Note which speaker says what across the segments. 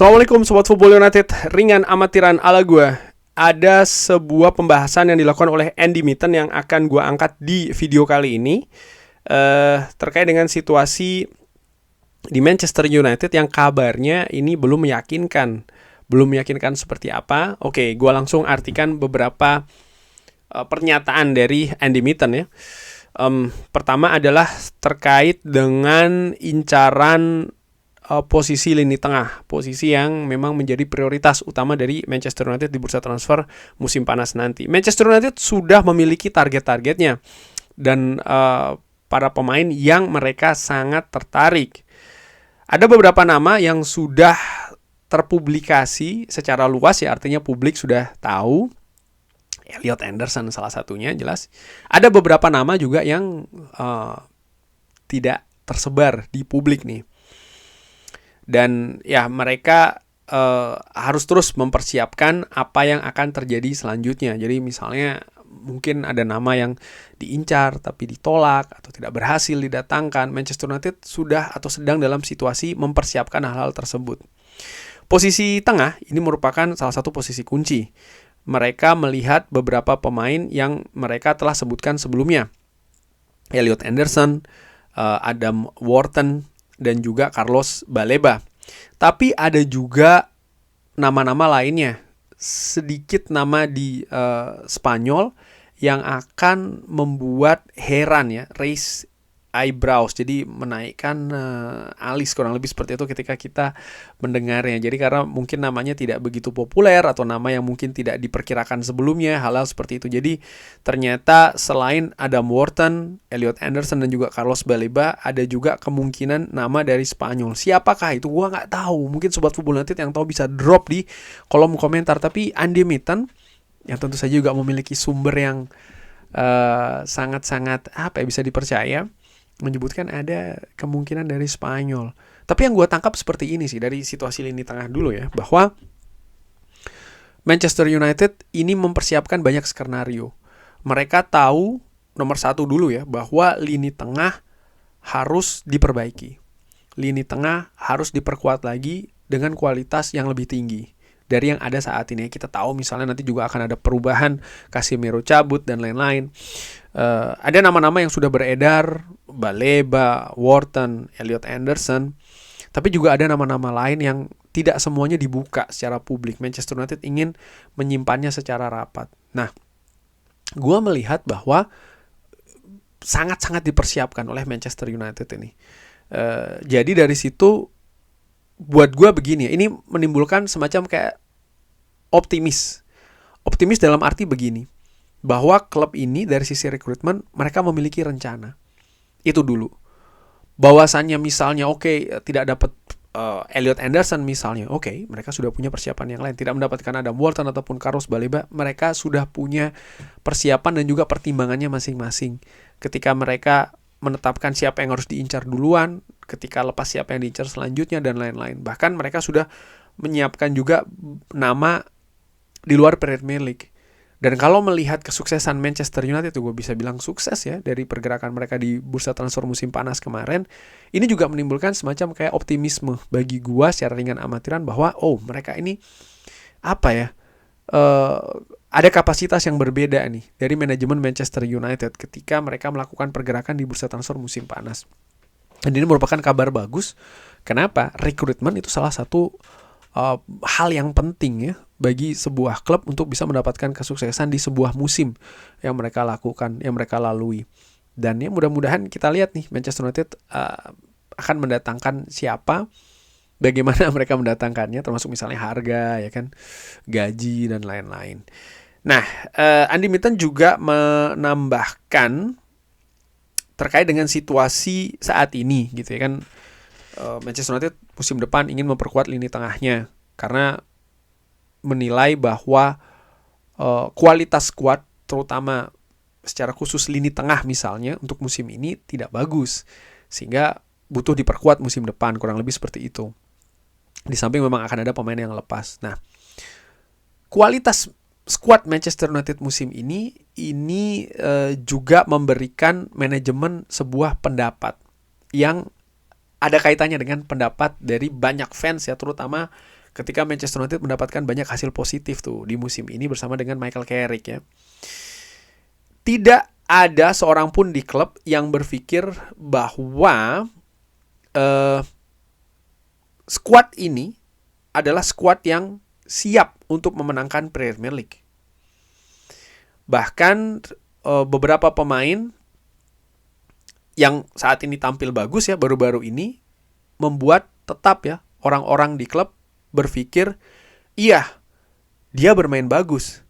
Speaker 1: Assalamualaikum Sobat Football United, ringan amatiran ala gue. Ada sebuah pembahasan yang dilakukan oleh Andy Mitten yang akan gue angkat di video kali ini terkait dengan situasi di Manchester United yang kabarnya ini belum meyakinkan. Belum meyakinkan seperti apa. Oke, gue langsung artikan beberapa pernyataan dari Andy Mitten ya. Pertama adalah terkait dengan incaran posisi lini tengah, posisi yang memang menjadi prioritas utama dari Manchester United di bursa transfer musim panas nanti. Manchester United sudah memiliki target-targetnya dan para pemain yang mereka sangat tertarik. Ada beberapa nama yang sudah terpublikasi secara luas ya, artinya publik sudah tahu. Elliot Anderson salah satunya jelas. Ada beberapa nama juga yang tidak tersebar di publik nih. Dan ya mereka harus terus mempersiapkan apa yang akan terjadi selanjutnya. Jadi misalnya mungkin ada nama yang diincar tapi ditolak atau tidak berhasil didatangkan. Manchester United sudah atau sedang dalam situasi mempersiapkan hal-hal tersebut. Posisi tengah ini merupakan salah satu posisi kunci. Mereka melihat beberapa pemain yang mereka telah sebutkan sebelumnya. Elliot Anderson, Adam Wharton, dan juga Carlos Baleba. Tapi ada juga nama-nama lainnya. Sedikit nama di Spanyol yang akan membuat heran ya, raise eyebrows. Jadi menaikkan alis kurang lebih seperti itu ketika kita mendengarnya. Jadi karena mungkin namanya tidak begitu populer atau nama yang mungkin tidak diperkirakan sebelumnya, hal-hal seperti itu. Jadi ternyata selain Adam Wharton, Elliot Anderson dan juga Carlos Baleba, ada juga kemungkinan nama dari Spanyol. Siapakah itu? Gua nggak tahu. Mungkin Sobat Football United yang tahu bisa drop di kolom komentar. Tapi Andy Mitten yang tentu saja juga memiliki sumber yang sangat-sangat bisa dipercaya, menyebutkan ada kemungkinan dari Spanyol. Tapi yang gue tangkap seperti ini sih, dari situasi lini tengah dulu ya, bahwa Manchester United ini mempersiapkan banyak skenario. Mereka tahu nomor satu dulu ya, bahwa lini tengah harus diperbaiki. Lini tengah harus diperkuat lagi dengan kualitas yang lebih tinggi dari yang ada saat ini. Kita tahu misalnya nanti juga akan ada perubahan, Casemiro cabut dan lain-lain. Ada nama-nama yang sudah beredar, Baleba, Wharton, Elliot Anderson. Tapi juga ada nama-nama lain yang tidak semuanya dibuka secara publik. Manchester United ingin menyimpannya secara rapat. Nah, gue melihat bahwa sangat-sangat dipersiapkan oleh Manchester United ini. Jadi dari situ buat gue begini ya, ini menimbulkan semacam kayak optimis dalam arti begini, bahwa klub ini dari sisi rekrutmen mereka memiliki rencana. Itu dulu. Bahwasannya misalnya tidak dapat Elliot Anderson misalnya, mereka sudah punya persiapan yang lain. Tidak mendapatkan Adam Wharton ataupun Carlos Baleba, mereka sudah punya persiapan dan juga pertimbangannya masing-masing. Ketika mereka menetapkan siapa yang harus diincar duluan, ketika lepas siapa yang diincar selanjutnya dan lain-lain. Bahkan mereka sudah menyiapkan juga nama di luar Premier League. Dan kalau melihat kesuksesan Manchester United, gue bisa bilang sukses ya dari pergerakan mereka di bursa transfer musim panas kemarin. Ini juga menimbulkan semacam kayak optimisme bagi gue secara ringan amatiran bahwa mereka ini ada kapasitas yang berbeda nih dari manajemen Manchester United ketika mereka melakukan pergerakan di bursa transfer musim panas. Dan ini merupakan kabar bagus. Kenapa? Rekrutmen itu salah satu hal yang penting ya bagi sebuah klub untuk bisa mendapatkan kesuksesan di sebuah musim yang mereka lakukan, yang mereka lalui. Dan ya mudah-mudahan kita lihat nih Manchester United akan mendatangkan siapa, bagaimana mereka mendatangkannya, termasuk misalnya harga, ya kan, gaji dan lain-lain. Nah, Andy Mitten juga menambahkan terkait dengan situasi saat ini, gitu ya kan. Manchester United musim depan ingin memperkuat lini tengahnya karena menilai bahwa kualitas skuad, terutama secara khusus lini tengah misalnya untuk musim ini tidak bagus, sehingga butuh diperkuat musim depan, kurang lebih seperti itu. Di samping memang akan ada pemain yang lepas. Nah, kualitas skuad Manchester United musim ini juga memberikan manajemen sebuah pendapat yang ada kaitannya dengan pendapat dari banyak fans ya, terutama ketika Manchester United mendapatkan banyak hasil positif tuh di musim ini bersama dengan Michael Carrick ya. Tidak ada seorang pun di klub yang berpikir bahwa skuad ini adalah skuad yang siap untuk memenangkan Premier League. Bahkan beberapa pemain yang saat ini tampil bagus ya baru-baru ini membuat tetap ya orang-orang di klub berpikir, iya, dia bermain bagus.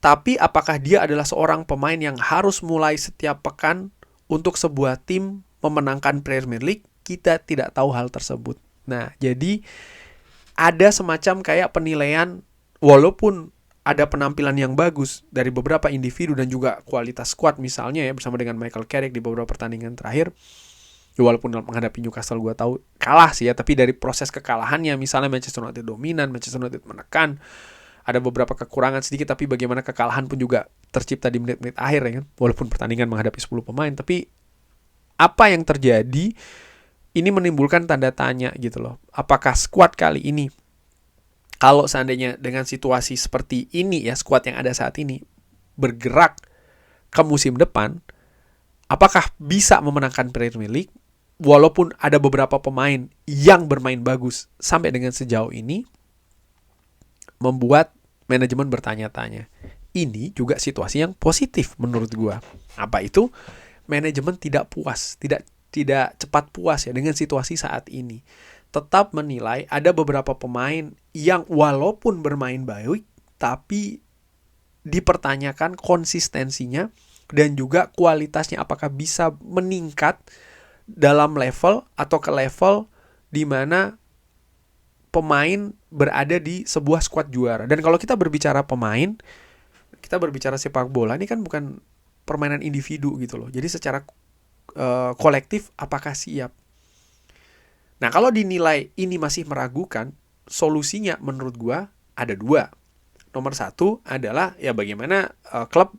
Speaker 1: Tapi apakah dia adalah seorang pemain yang harus mulai setiap pekan untuk sebuah tim memenangkan Premier League? Kita tidak tahu hal tersebut. Nah, jadi ada semacam kayak penilaian walaupun ada penampilan yang bagus dari beberapa individu dan juga kualitas squad misalnya ya bersama dengan Michael Carrick di beberapa pertandingan terakhir. Ya, walaupun menghadapi Newcastle gue tahu kalah sih ya, tapi dari proses kekalahannya misalnya Manchester United dominan, Manchester United menekan, ada beberapa kekurangan sedikit tapi bagaimana kekalahan pun juga tercipta di menit-menit akhir ya kan. Walaupun pertandingan menghadapi 10 pemain, tapi apa yang terjadi ini menimbulkan tanda tanya gitu loh. Apakah squad kali ini kalau seandainya dengan situasi seperti ini ya, skuad yang ada saat ini bergerak ke musim depan, apakah bisa memenangkan Premier League walaupun ada beberapa pemain yang bermain bagus sampai dengan sejauh ini, membuat manajemen bertanya-tanya. Ini juga situasi yang positif menurut gua. Apa itu? Manajemen tidak puas, tidak cepat puas ya dengan situasi saat ini. Tetap menilai ada beberapa pemain yang walaupun bermain baik, tapi dipertanyakan konsistensinya dan juga kualitasnya apakah bisa meningkat dalam level atau ke level di mana pemain berada di sebuah skuad juara. Dan kalau kita berbicara pemain, kita berbicara sepak bola, ini kan bukan permainan individu gitu loh. Jadi secara kolektif apakah siap? Nah, kalau dinilai ini masih meragukan, solusinya menurut gua ada dua. Nomor satu adalah ya bagaimana klub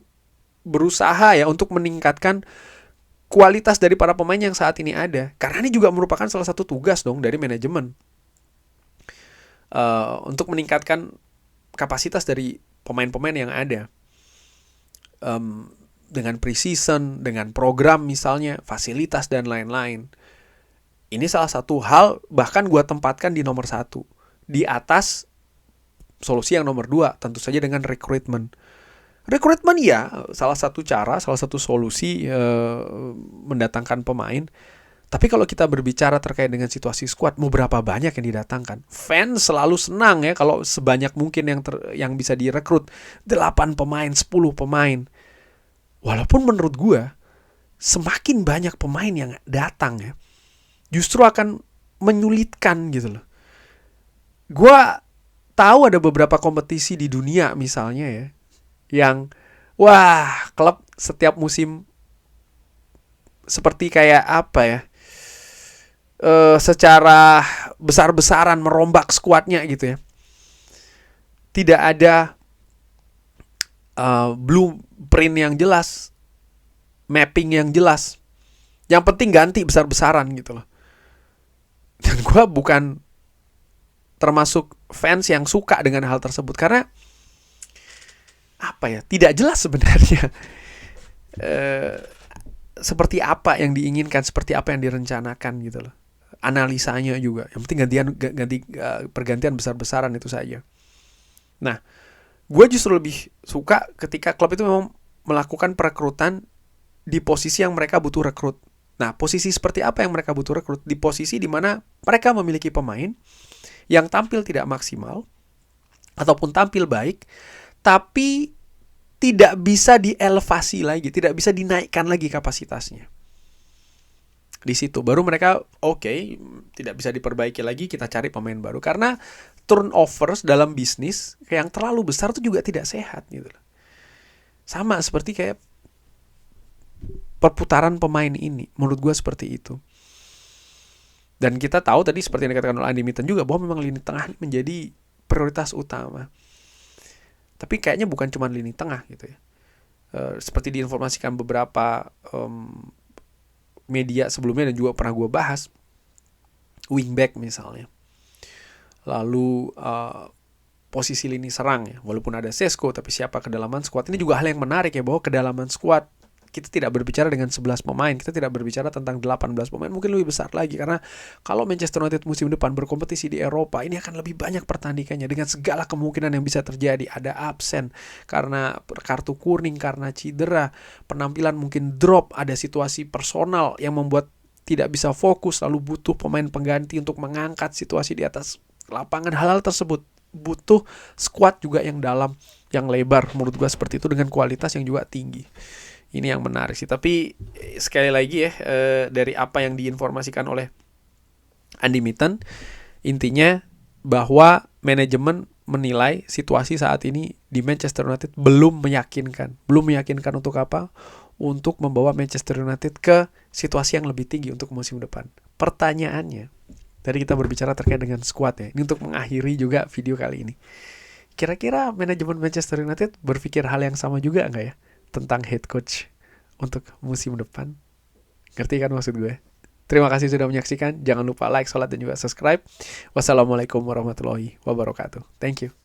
Speaker 1: berusaha ya untuk meningkatkan kualitas dari para pemain yang saat ini ada. Karena ini juga merupakan salah satu tugas dong dari manajemen. Untuk meningkatkan kapasitas dari pemain-pemain yang ada. Dengan pre-season, dengan program misalnya, fasilitas dan lain-lain. Ini salah satu hal bahkan gue tempatkan di nomor 1. Di atas solusi yang nomor 2, tentu saja dengan rekrutmen. Rekrutmen ya salah satu cara, salah satu solusi mendatangkan pemain. Tapi kalau kita berbicara terkait dengan situasi skuad, mau berapa banyak yang didatangkan? Fans selalu senang ya kalau sebanyak mungkin yang bisa direkrut. 8 pemain, 10 pemain. Walaupun menurut gue semakin banyak pemain yang datang ya, justru akan menyulitkan gitu loh. Gue tahu ada beberapa kompetisi di dunia misalnya ya, yang wah klub setiap musim seperti kayak apa ya, secara besar-besaran merombak skuadnya gitu ya. Tidak ada blueprint yang jelas, mapping yang jelas. Yang penting ganti besar-besaran gitu loh. Dan gue bukan termasuk fans yang suka dengan hal tersebut karena apa ya, tidak jelas sebenarnya seperti apa yang diinginkan, seperti apa yang direncanakan gitu loh. Analisanya juga, yang penting ganti pergantian besar-besaran itu saja. Nah, gue justru lebih suka ketika klub itu memang melakukan perekrutan di posisi yang mereka butuh rekrut. Nah, posisi seperti apa yang mereka butuh rekrut? Di posisi di mana mereka memiliki pemain yang tampil tidak maksimal ataupun tampil baik, tapi tidak bisa dielevasi lagi, tidak bisa dinaikkan lagi kapasitasnya. Di situ baru mereka tidak bisa diperbaiki lagi, kita cari pemain baru. Karena turnovers dalam bisnis yang terlalu besar itu juga tidak sehat gitu. Sama seperti kayak perputaran pemain ini, menurut gue seperti itu. Dan kita tahu tadi seperti yang dikatakan oleh Andy Mitten juga bahwa memang lini tengah ini menjadi prioritas utama. Tapi kayaknya bukan cuma lini tengah gitu ya. Seperti diinformasikan beberapa media sebelumnya dan juga pernah gue bahas, wingback misalnya. lalu posisi lini serang ya. Walaupun ada Sesko, tapi siapa kedalaman skuad. Ini juga hal yang menarik ya, bahwa kedalaman skuad kita tidak berbicara dengan 11 pemain, kita tidak berbicara tentang 18 pemain, mungkin lebih besar lagi, karena kalau Manchester United musim depan berkompetisi di Eropa, ini akan lebih banyak pertandingannya dengan segala kemungkinan yang bisa terjadi. Ada absen karena kartu kuning, karena cedera, penampilan mungkin drop, ada situasi personal yang membuat tidak bisa fokus, lalu butuh pemain pengganti untuk mengangkat situasi di atas lapangan. Hal-hal tersebut butuh squad juga yang dalam, yang lebar, menurut gue seperti itu, dengan kualitas yang juga tinggi. Ini yang menarik sih. Tapi sekali lagi ya, dari apa yang diinformasikan oleh Andy Mitten, intinya bahwa manajemen menilai situasi saat ini di Manchester United belum meyakinkan. Belum meyakinkan untuk apa? Untuk membawa Manchester United ke situasi yang lebih tinggi untuk musim depan. Pertanyaannya, tadi kita berbicara terkait dengan squad ya. Ini untuk mengakhiri juga video kali ini. Kira-kira manajemen Manchester United berpikir hal yang sama juga nggak ya tentang head coach untuk musim depan? Ngerti kan maksud gue? Terima kasih sudah menyaksikan. Jangan lupa like, sholat, dan juga subscribe. Wassalamualaikum warahmatullahi wabarakatuh. Thank you.